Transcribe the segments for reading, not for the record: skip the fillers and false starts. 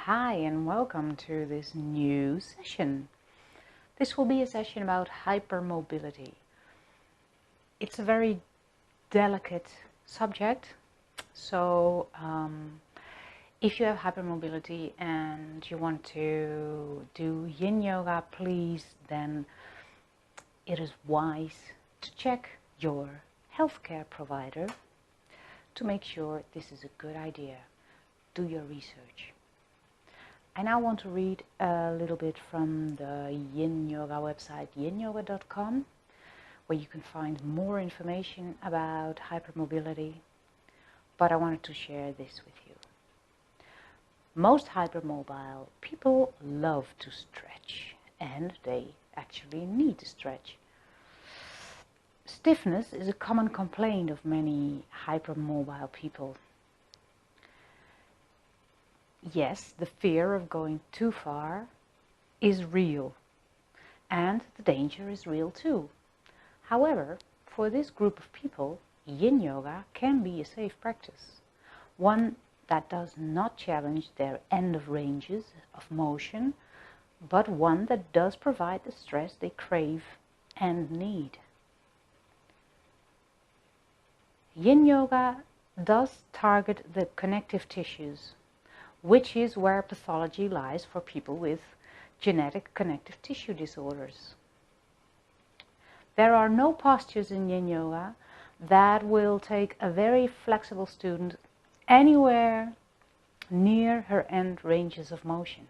Hi and welcome to this new session. This will be a session about hypermobility. It's a very delicate subject, so if you have hypermobility and you want to do Yin Yoga, please, then it is wise to check your healthcare provider to make sure this is a good idea. Do your research. I now want to read a little bit from the Yin Yoga website, yinyoga.com, where you can find more information about hypermobility, but I wanted to share this with you. Most hypermobile people love to stretch, and they actually need to stretch. Stiffness is a common complaint of many hypermobile people. Yes, the fear of going too far is real, and the danger is real too. However, for this group of people, Yin Yoga can be a safe practice, one that does not challenge their end of ranges of motion, but one that does provide the stress they crave and need. Yin Yoga does target the connective tissues, which is where pathology lies for people with genetic connective tissue disorders. There are no postures in Yin Yoga that will take a very flexible student anywhere near her end ranges of motion.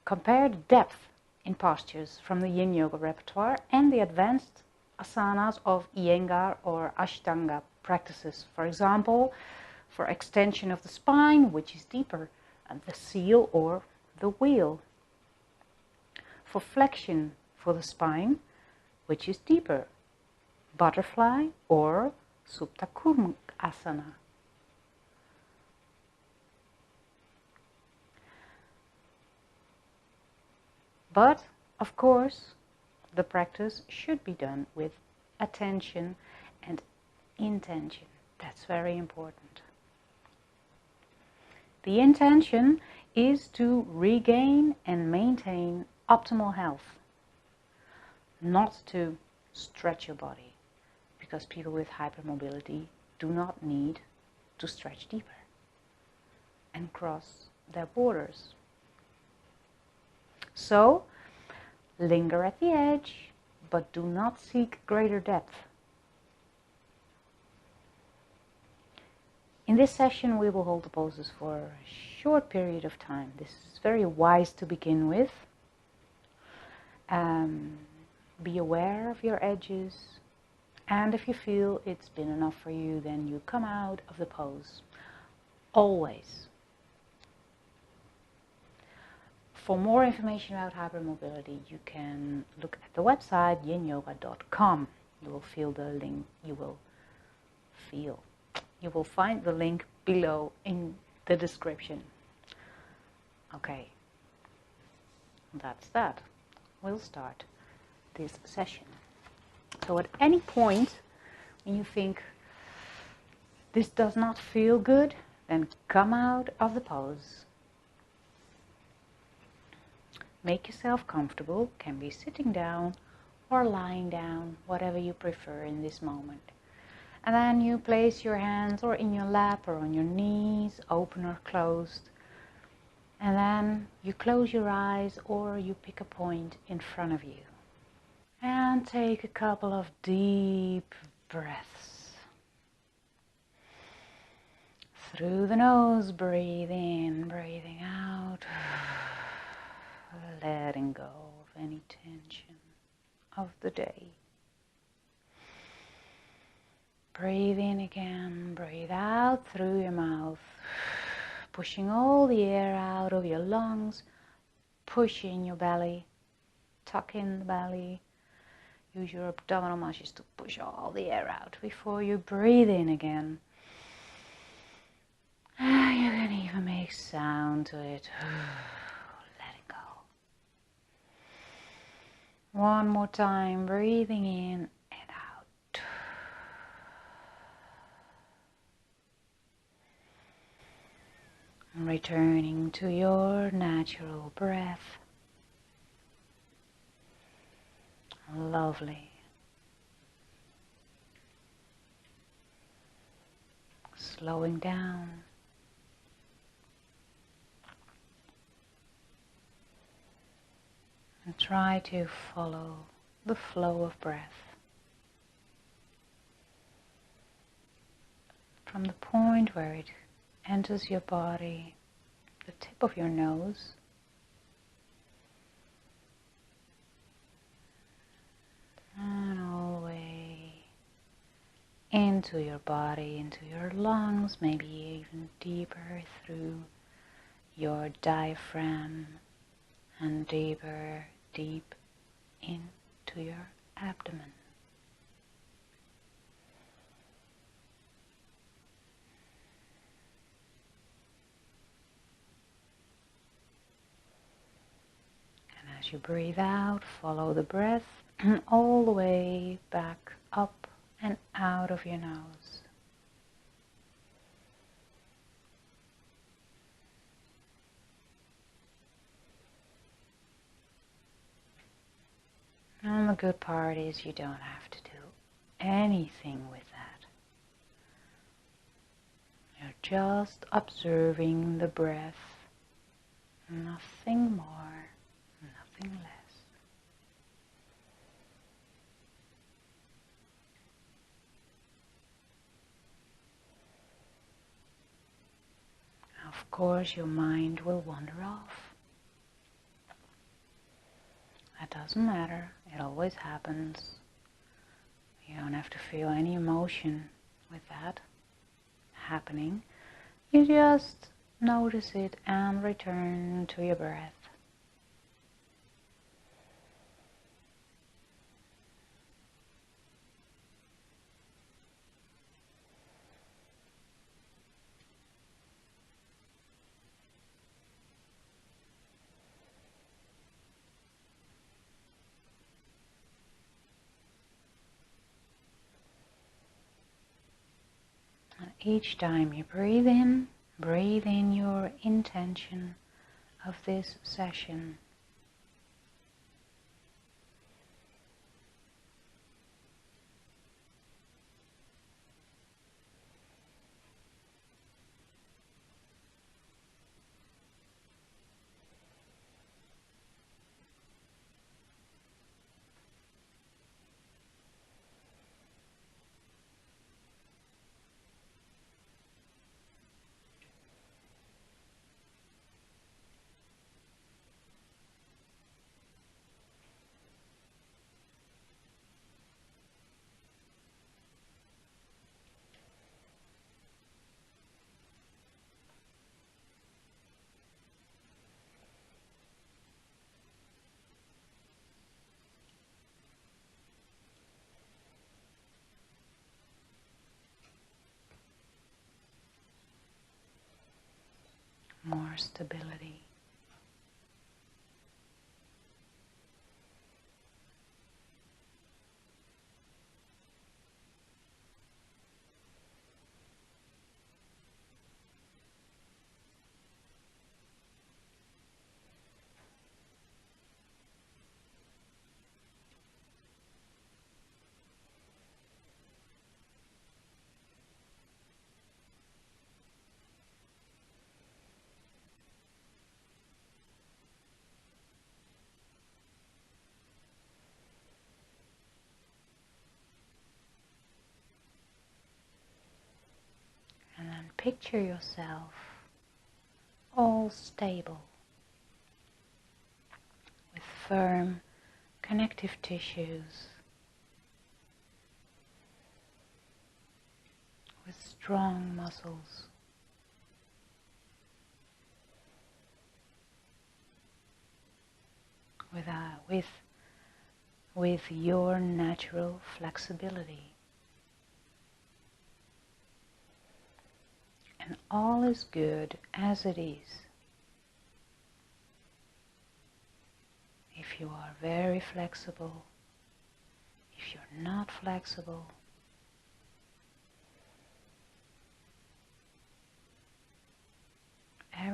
Compare the depth in postures from the Yin Yoga repertoire and the advanced asanas of Iyengar or Ashtanga practices. For example, for extension of the spine, which is deeper, and the seal or the wheel. For flexion for the spine, which is deeper, butterfly or Supta Asana. But, of course, the practice should be done with attention and intention. That's very important. The intention is to regain and maintain optimal health, not to stretch your body, because people with hypermobility do not need to stretch deeper and cross their borders. So, linger at the edge, but do not seek greater depth. In this session, we will hold the poses for a short period of time. This is very wise to begin with. Be aware of your edges, and if you feel it's been enough for you, then you come out of the pose. Always. For more information about hypermobility, you can look at the website yinyoga.com. You will feel the link. You will find the link below in the description. Okay, that's that. We'll start this session. So at any point when you think this does not feel good, then come out of the pose. Make yourself comfortable, can be sitting down or lying down, whatever you prefer in this moment. And then you place your hands or in your lap or on your knees, open or closed. And then you close your eyes or you pick a point in front of you. And take a couple of deep breaths. Through the nose, breathe in, breathing out. Letting go of any tension of the day. Breathe in again, breathe out through your mouth, pushing all the air out of your lungs, push in your belly, tuck in the belly, use your abdominal muscles to push all the air out before you breathe in again. You can even make sound to it. Let it go. One more time, breathing in and out. And returning to your natural breath. Lovely. Slowing down. And try to follow the flow of breath. From the point where it enters your body, the tip of your nose, and all the way into your body, into your lungs, maybe even deeper through your diaphragm, and deeper, deep into your abdomen. And as you breathe out, follow the breath all the way back up and out of your nose. And the good part is you don't have to do anything with that. You're just observing the breath, nothing more, nothing less. Of course, your mind will wander off. That doesn't matter. It always happens. You don't have to feel any emotion with that happening. You just notice it and return to your breath. And each time you breathe in your intention of this session. More stability. And then picture yourself all stable with firm connective tissues, with strong muscles, with your natural flexibility. And all is good as it is. If you are very flexible, if you're not flexible,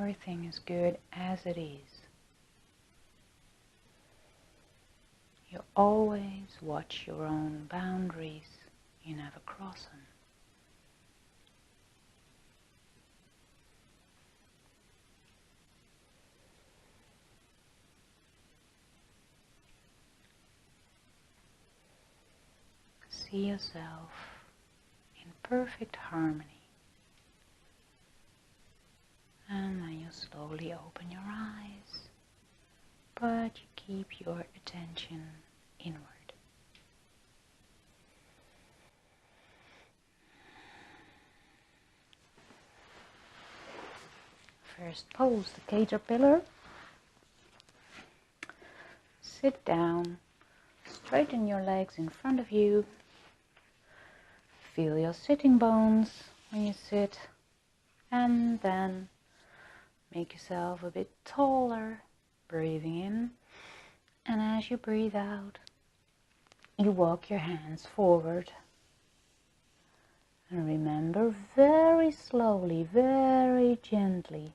everything is good as it is. You always watch your own boundaries. You never cross them. See yourself in perfect harmony. And then you slowly open your eyes, but you keep your attention inward. First pose the caterpillar. Sit down, straighten your legs in front of you. Feel your sitting bones when you sit, and then make yourself a bit taller, breathing in, and as you breathe out, you walk your hands forward. And remember, very slowly, very gently,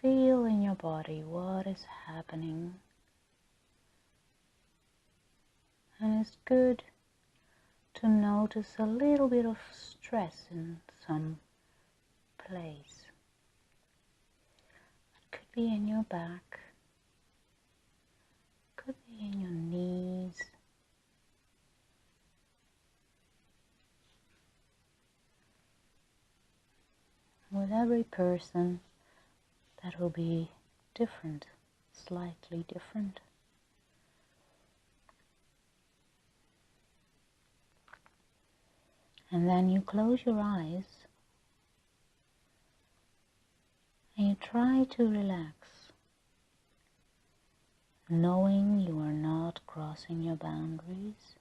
feel in your body what is happening. And it's good to notice a little bit of stress in some place. It could be in your back, could be in your knees, with every person that will be different, slightly different. And then you close your eyes and you try to relax, knowing you are not crossing your boundaries.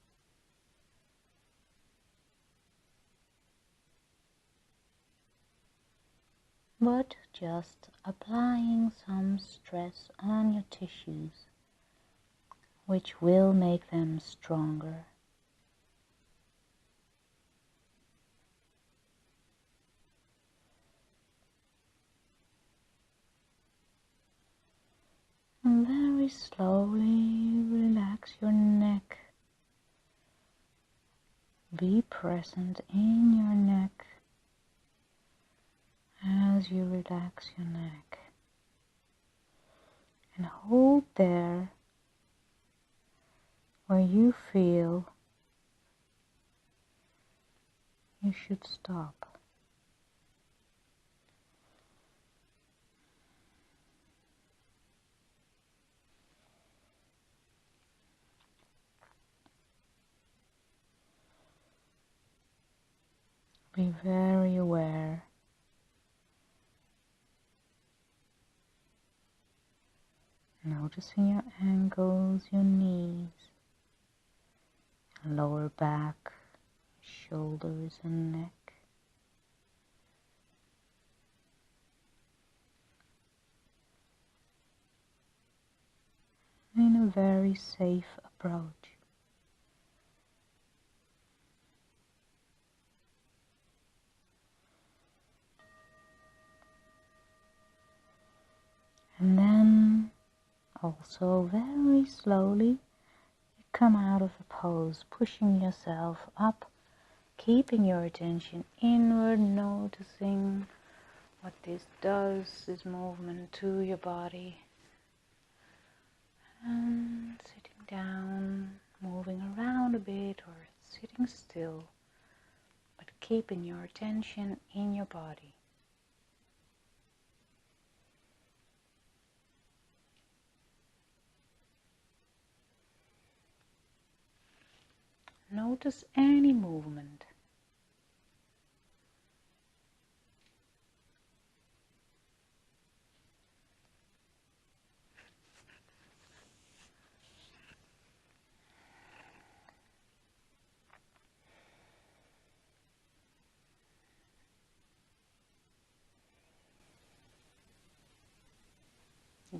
But just applying some stress on your tissues, which will make them stronger. And very slowly relax your neck. Be present in your neck as you relax your neck. And hold there where you feel you should stop. Be very aware. Noticing your ankles, your knees, your lower back, shoulders and neck. In a very safe approach. And then also very slowly you come out of the pose, pushing yourself up, keeping your attention inward, noticing what this does, this movement to your body. And sitting down, moving around a bit or sitting still, but keeping your attention in your body. Notice any movement.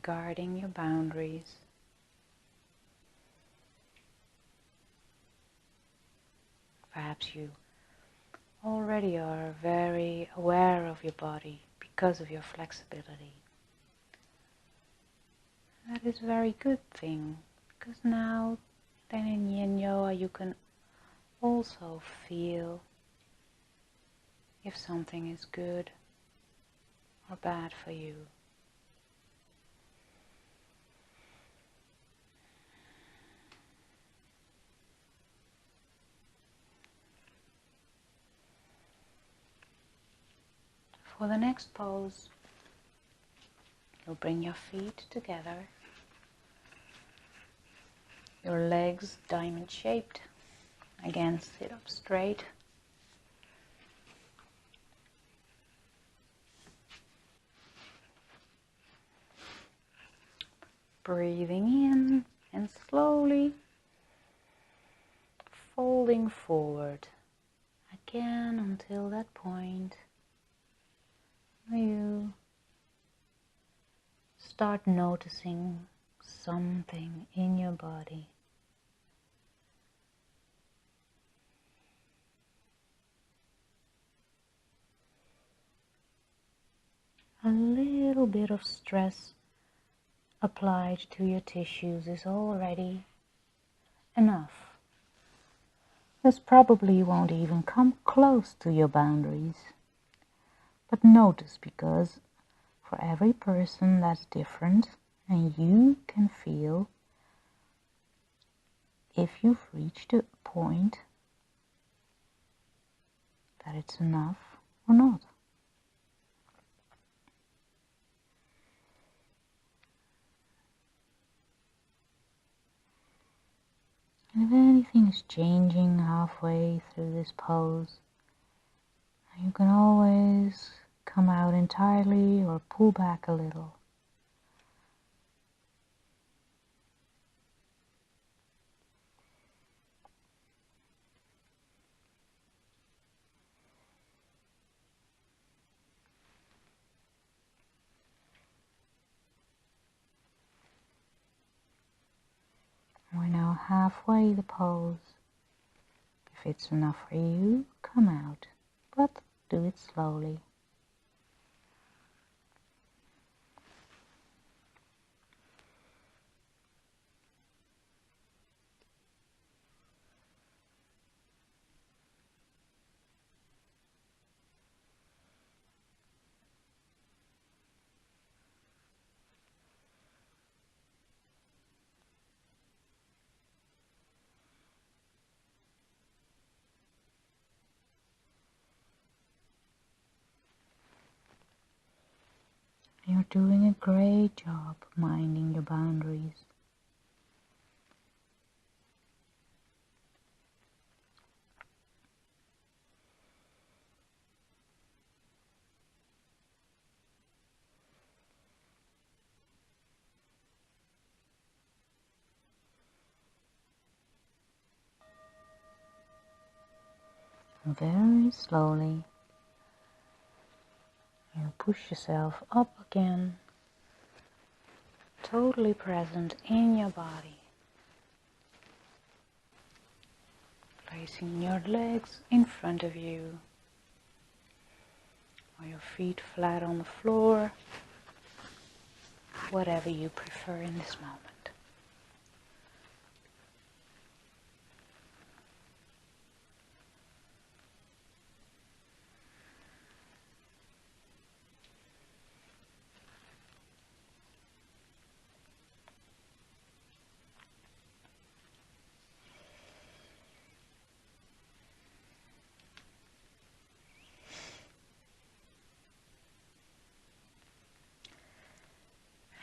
Guarding your boundaries. Perhaps you already are very aware of your body because of your flexibility. That is a very good thing, because now then in Yin Yoga you can also feel if something is good or bad for you. For the next pose, you'll bring your feet together, your legs diamond shaped. Again, sit up straight. Breathing in and slowly folding forward again until that point you start noticing something in your body. A little bit of stress applied to your tissues is already enough. This probably won't even come close to your boundaries. But notice, because for every person that's different, and you can feel if you've reached a point that it's enough or not. And if anything is changing halfway through this pose, you can always come out entirely or pull back a little. We're now halfway the pose. If it's enough for you, come out, but do it slowly. You're doing a great job minding your boundaries. Very slowly, you push yourself up again, totally present in your body. Placing your legs in front of you, or your feet flat on the floor, whatever you prefer in this moment.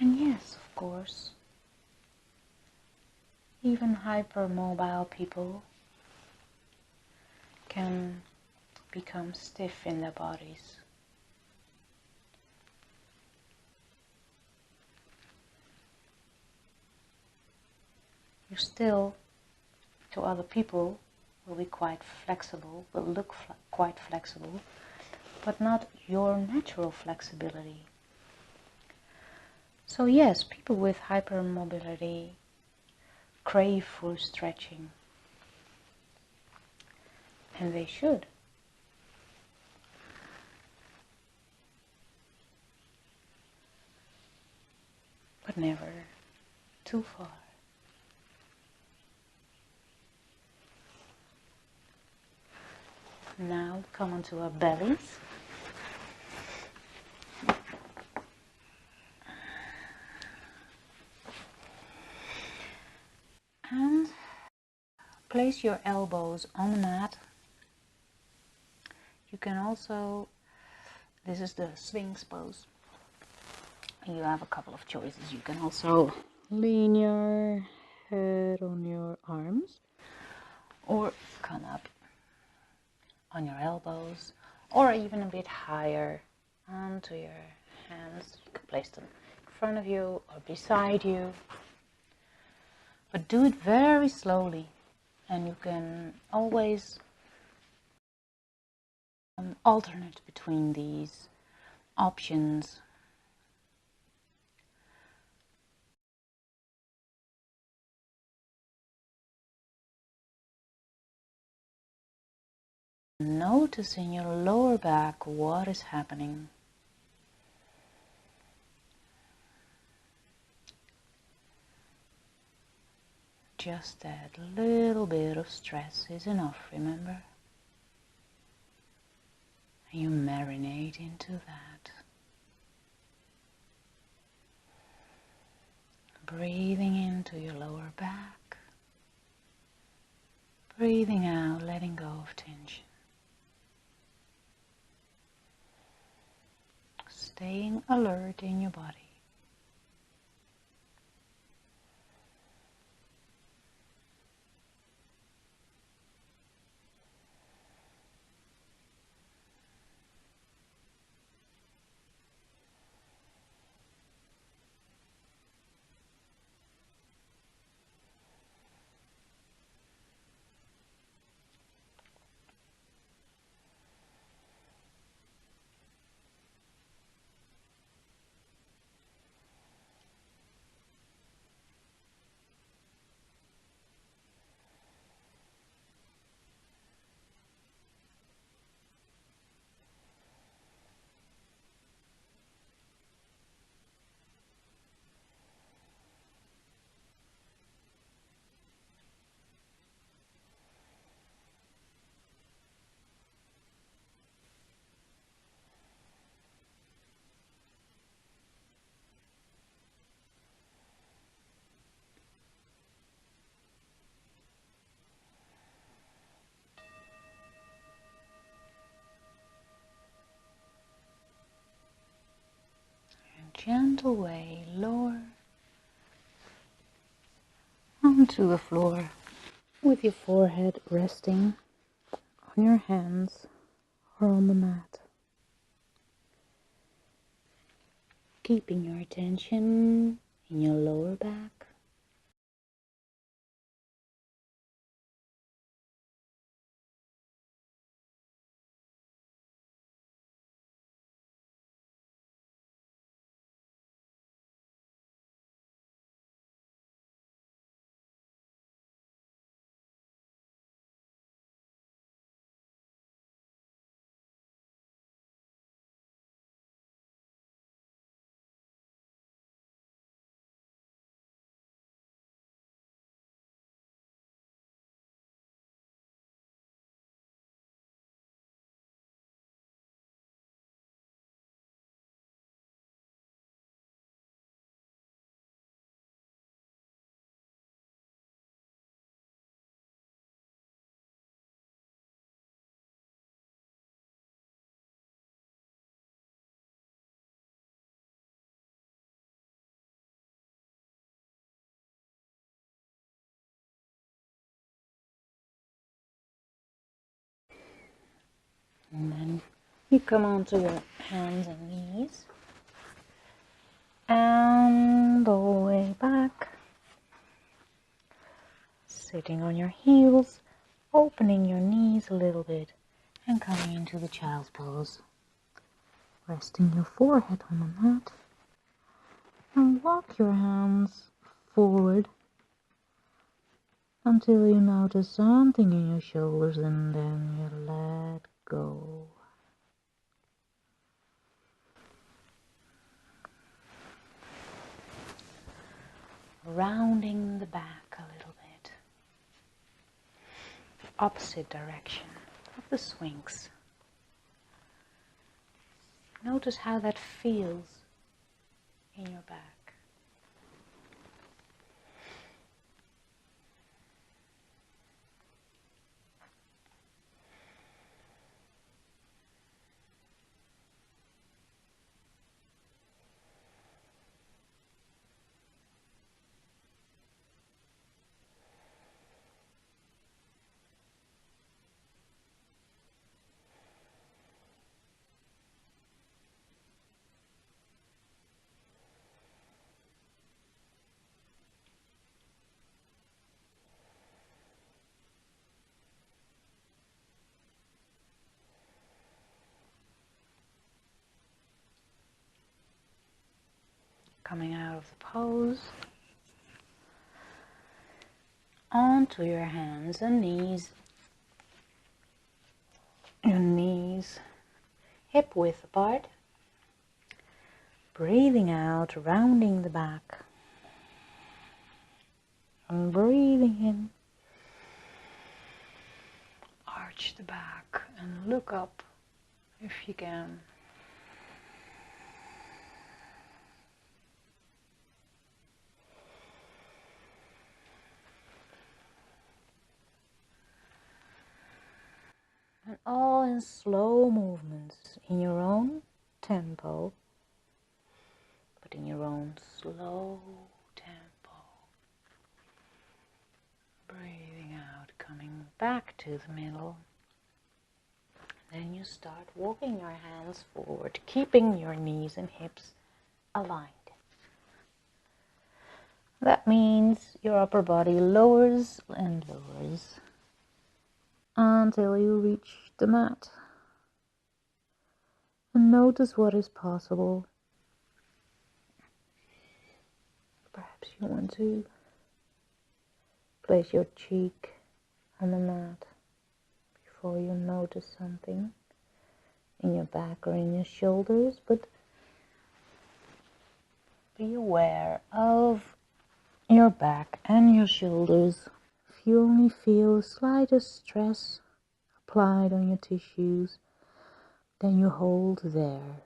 And yes, of course, even hypermobile people can become stiff in their bodies. You still, to other people, will be quite flexible, will look quite flexible, but not your natural flexibility. So yes, people with hypermobility crave for stretching, and they should. never too far. Now come onto our bellies. And place your elbows on the mat. You can also, this is the Sphinx pose. You have a couple of choices. You can also lean your head on your arms, or come up on your elbows, or even a bit higher onto your hands. You can place them in front of you or beside you, but do it very slowly, and you can always alternate between these options. Notice in your lower back what is happening. Just that little bit of stress is enough, remember? And you marinate into that. Breathing into your lower back. Breathing out, letting go of tension. Staying alert in your body. Gentle way, lower onto the floor with your forehead resting on your hands or on the mat. Keeping your attention in your lower back. And then you come onto your hands and knees. And all the way back. Sitting on your heels, opening your knees a little bit, and coming into the child's pose. Resting your forehead on the mat. And walk your hands forward until you notice something in your shoulders, and then you let go. rounding the back a little bit. Opposite direction of the swings. Notice how that feels in your back. Coming out of the pose, onto your hands and knees. Your knees hip width apart. Breathing out, rounding the back. And breathing in. Arch the back and look up if you can. And all in slow movements, in your own tempo, but in your own slow tempo. Breathing out, coming back to the middle. Then you start walking your hands forward, keeping your knees and hips aligned. That means your upper body lowers and lowers until you reach the mat. And notice what is possible. Perhaps you want to place your cheek on the mat before you notice something in your back or in your shoulders, but be aware of your back and your shoulders. If you only feel slightest stress applied on your tissues, then you hold there.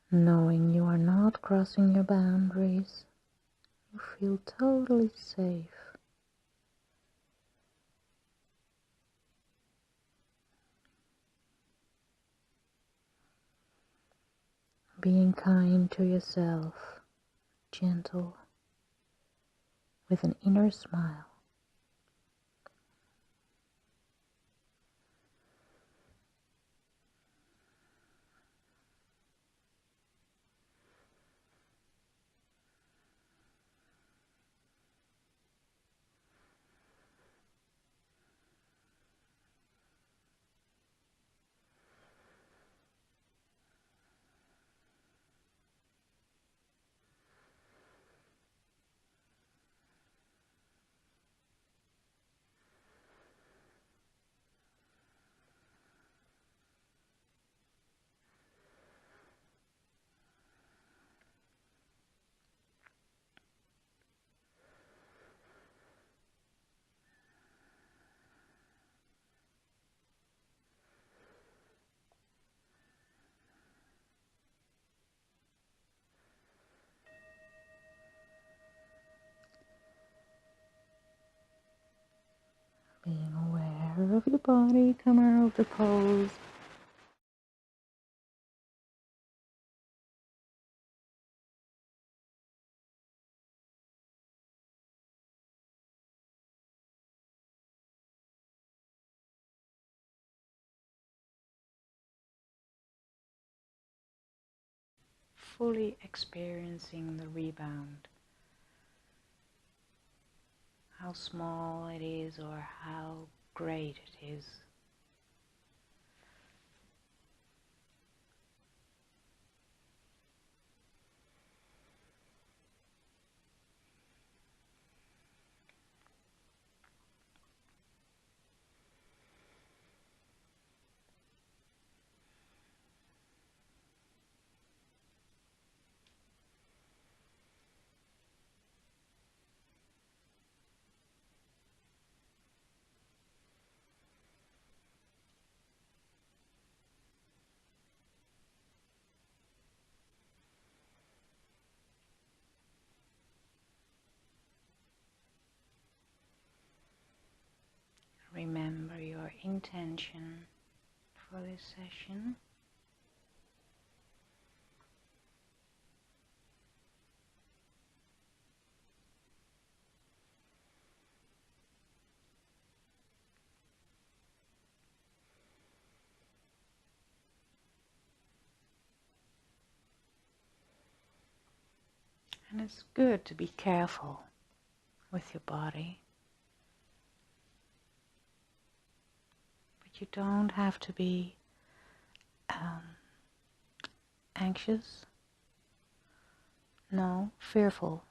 Knowing you are not crossing your boundaries, you feel totally safe. Being kind to yourself, gentle, with an inner smile. Being aware of your body, come out of the pose. fully experiencing the rebound. How small it is or how great it is. Remember your intention for this session. And it's good to be careful with your body. But you don't have to be anxious, no, fearful.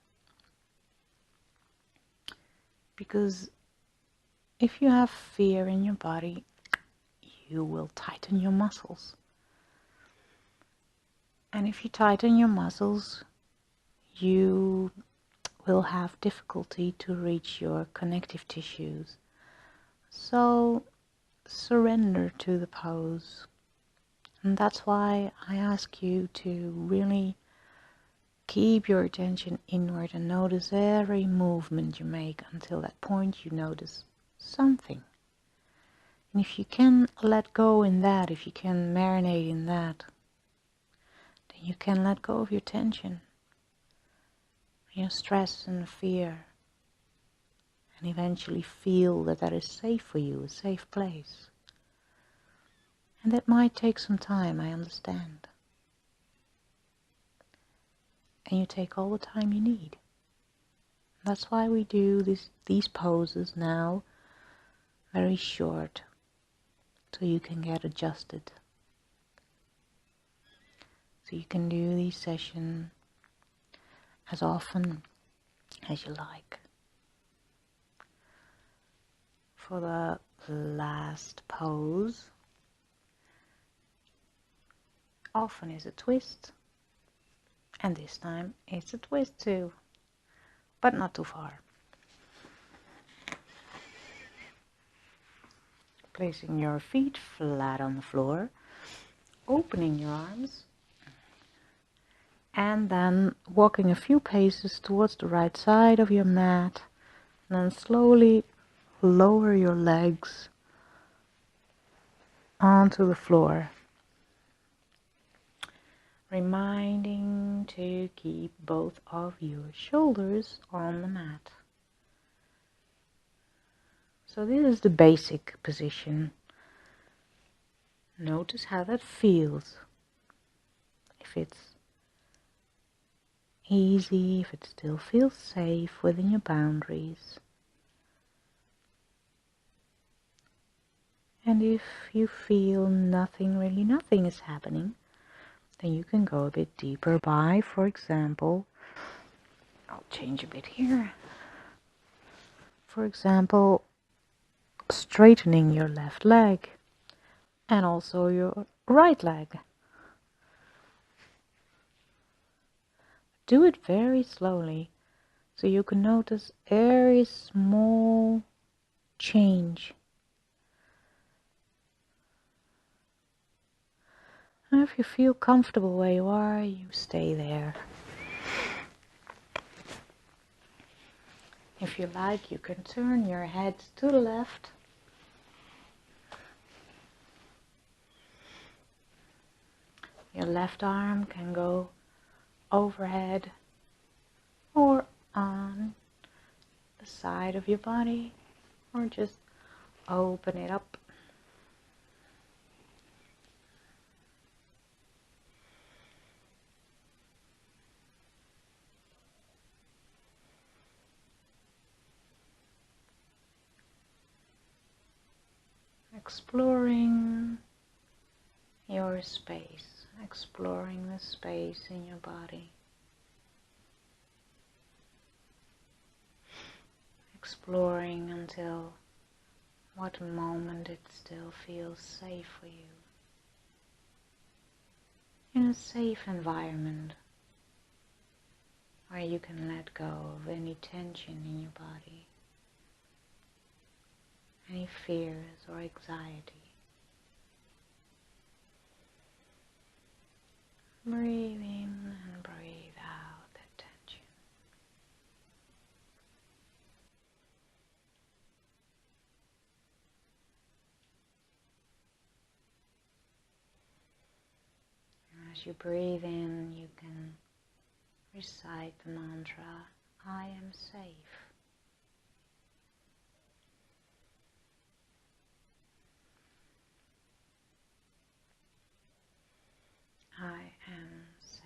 Because if you have fear in your body, you will tighten your muscles. And if you tighten your muscles, you will have difficulty to reach your connective tissues. So surrender to the pose. And that's why I ask you to really keep your attention inward and notice every movement you make until that point you notice something. And if you can let go in that, if you can marinate in that, then you can let go of your tension, your stress and fear, and eventually feel that that is safe for you, a safe place. And that might take some time, I understand. And you take all the time you need. That's why we do these poses now very short, so you can get adjusted. So you can do these sessions as often as you like. For the last pose, often is a twist, and this time it's a twist too, but not too far. Placing your feet flat on the floor, opening your arms, and then walking a few paces towards the right side of your mat, and then slowly lower your legs onto the floor, reminding to keep both of your shoulders on the mat. So this is the basic position. Notice how that feels. If it's easy, if it still feels safe within your boundaries. And if you feel nothing is happening, then you can go a bit deeper by, for example, I'll change a bit here. For example, straightening your left leg and also your right leg. Do it very slowly so you can notice every small change. And if you feel comfortable where you are, you stay there. If you like, you can turn your head to the left. Your left arm can go overhead or on the side of your body, or just open it up. exploring your space, exploring the space in your body, exploring until what moment it still feels safe for you, in a safe environment where you can let go of any tension in your body, any fears or anxiety. Breathe in and breathe out that tension. And as you breathe in, you can recite the mantra, I am safe. I am safe.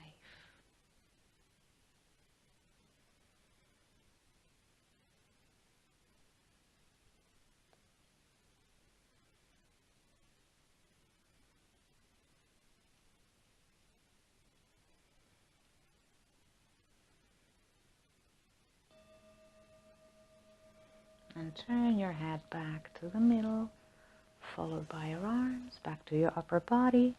And turn your head back to the middle, followed by your arms back to your upper body.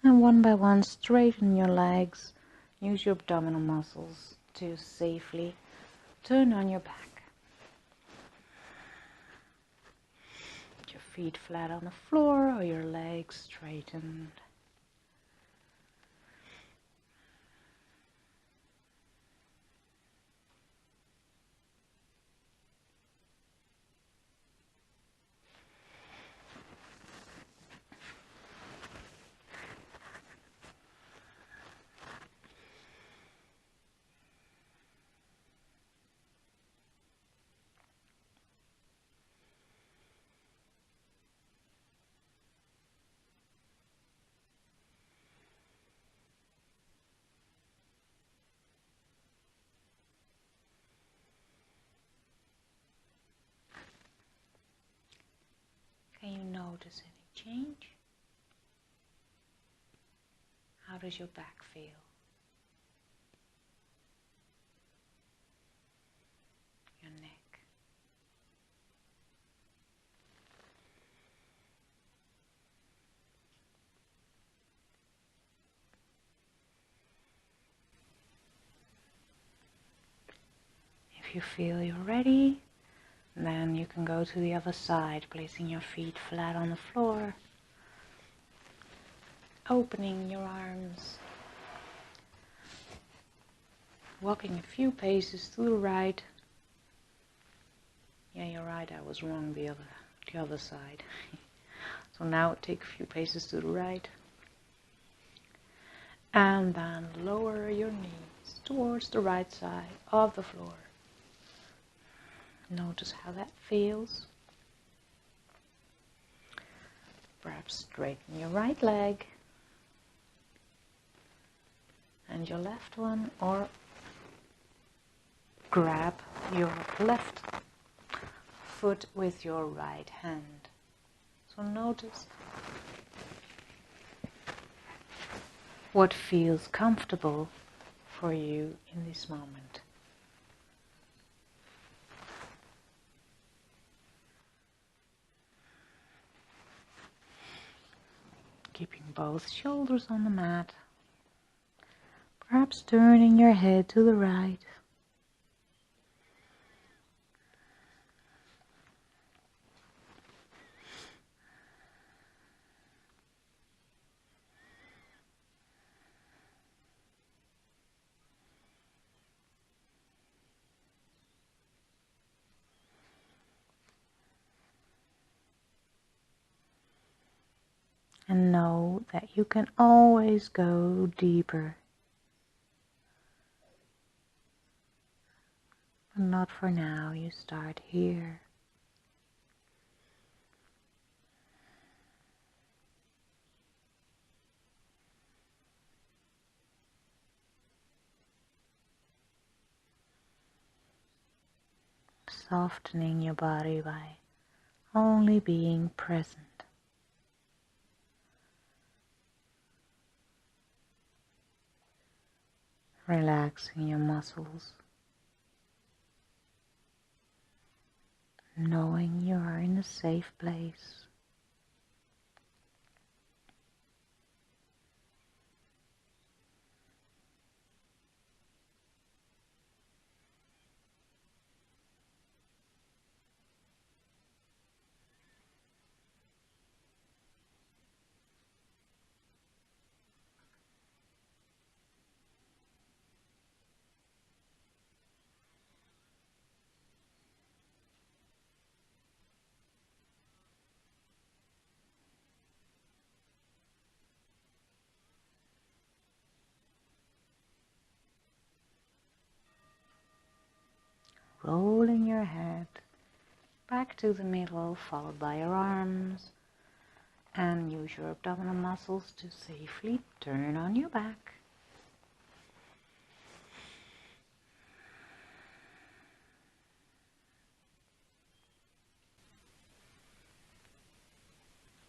And one by one, straighten your legs. Use your abdominal muscles to safely turn on your back. Put your feet flat on the floor or your legs straightened. Can you notice any change? How does your back feel? Your neck? If you feel you're ready, then you can go to the other side, placing your feet flat on the floor, opening your arms, walking a few paces to the right. Yeah, you're right, I was wrong, the other side. So now take a few paces to the right. And then lower your knees towards the right side of the floor. Notice how that feels. Perhaps straighten your right leg and your left one, or grab your left foot with your right hand. So notice what feels comfortable for you in this moment. Keeping both shoulders on the mat, perhaps turning your head to the right. And know that you can always go deeper. But not for now, you start here. Softening your body by only being present. Relaxing your muscles, knowing you are in a safe place. Rolling your head back to the middle, followed by your arms, and use your abdominal muscles to safely turn on your back.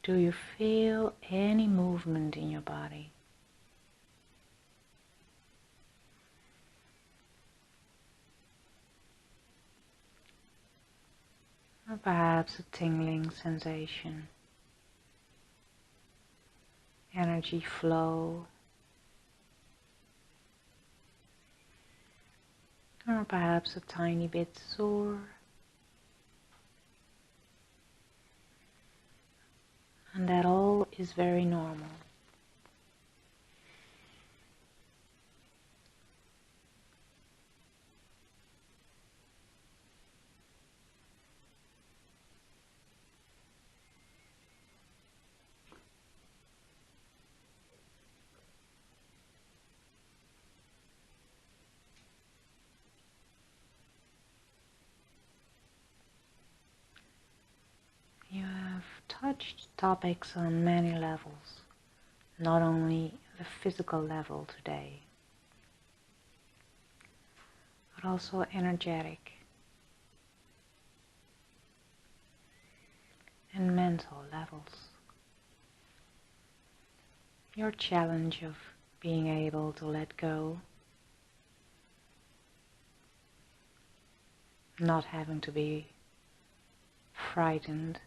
Do you feel any movement in your body? Or perhaps a tingling sensation, energy flow, or perhaps a tiny bit sore. And that all is very normal. You have touched topics on many levels, not only the physical level today, but also energetic and mental levels. Your challenge of being able to let go, not having to be frightened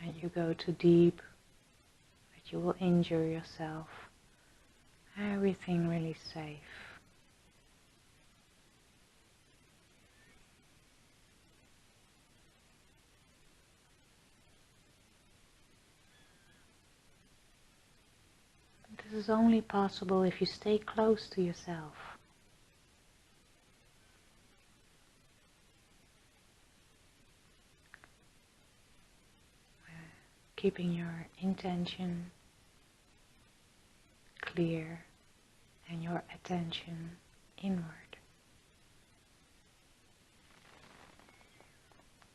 that you go too deep, that you will injure yourself. Everything really safe. This is only possible if you stay close to yourself. Keeping your intention clear and your attention inward.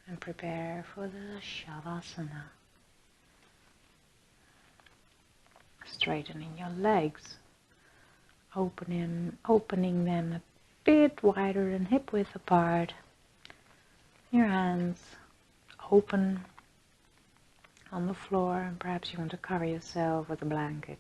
And prepare for the Shavasana. Straightening your legs, opening them a bit wider than hip width apart. Your hands open on the floor, and perhaps you want to cover yourself with a blanket.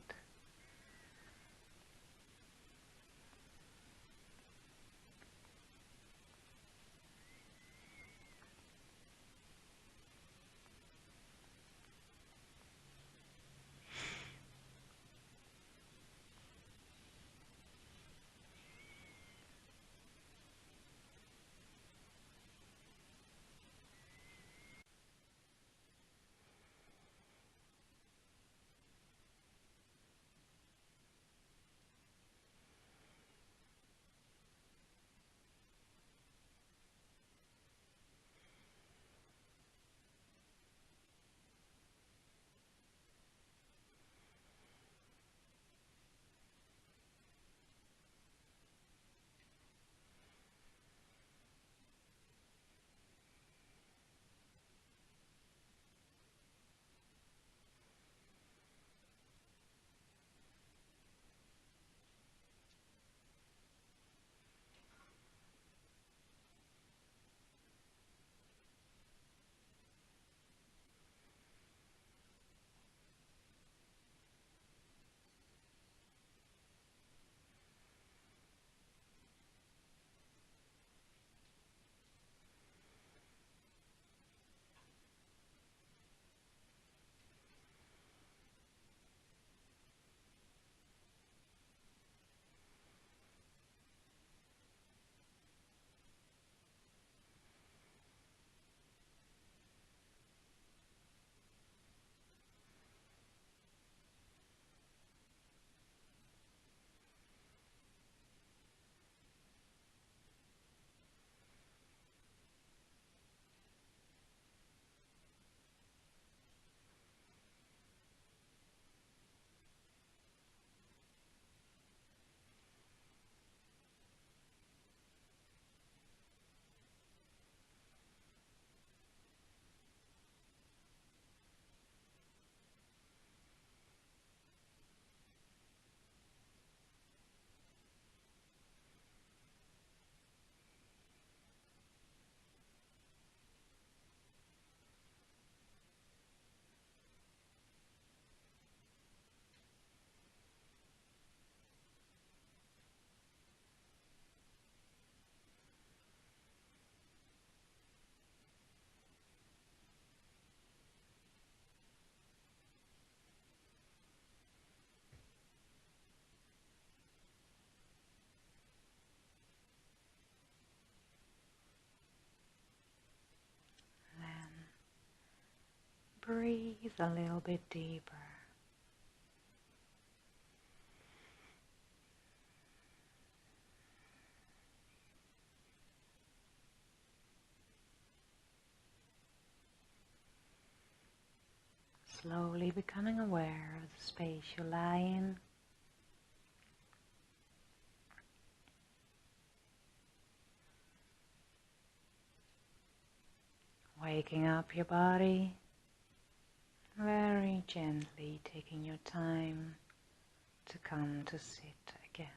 breathe a little bit deeper. Slowly becoming aware of the space you lie in. Waking up your body, very gently taking your time to come to sit again.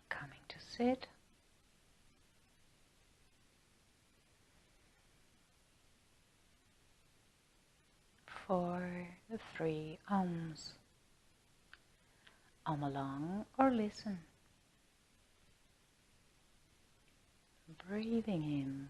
Coming to sit. For the 3 ums. Along or listen. Breathing in.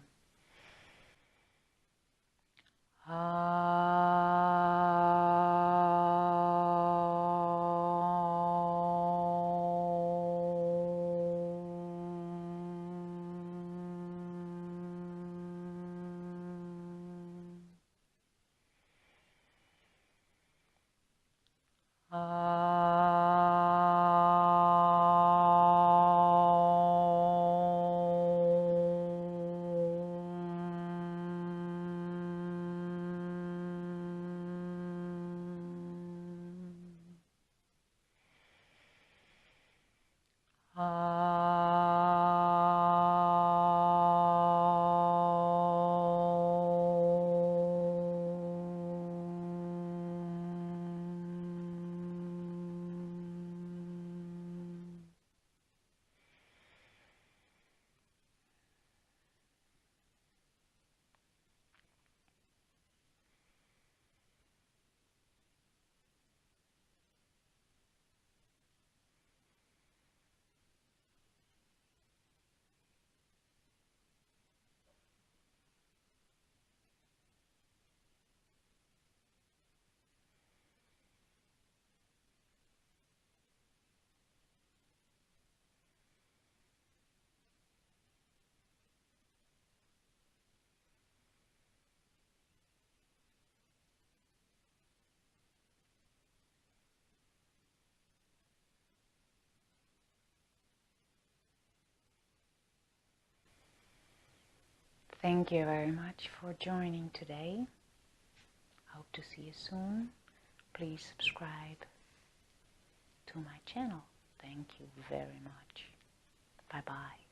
Thank you very much for joining today. Hope to see you soon. Please subscribe to my channel. Thank you very much. Bye bye.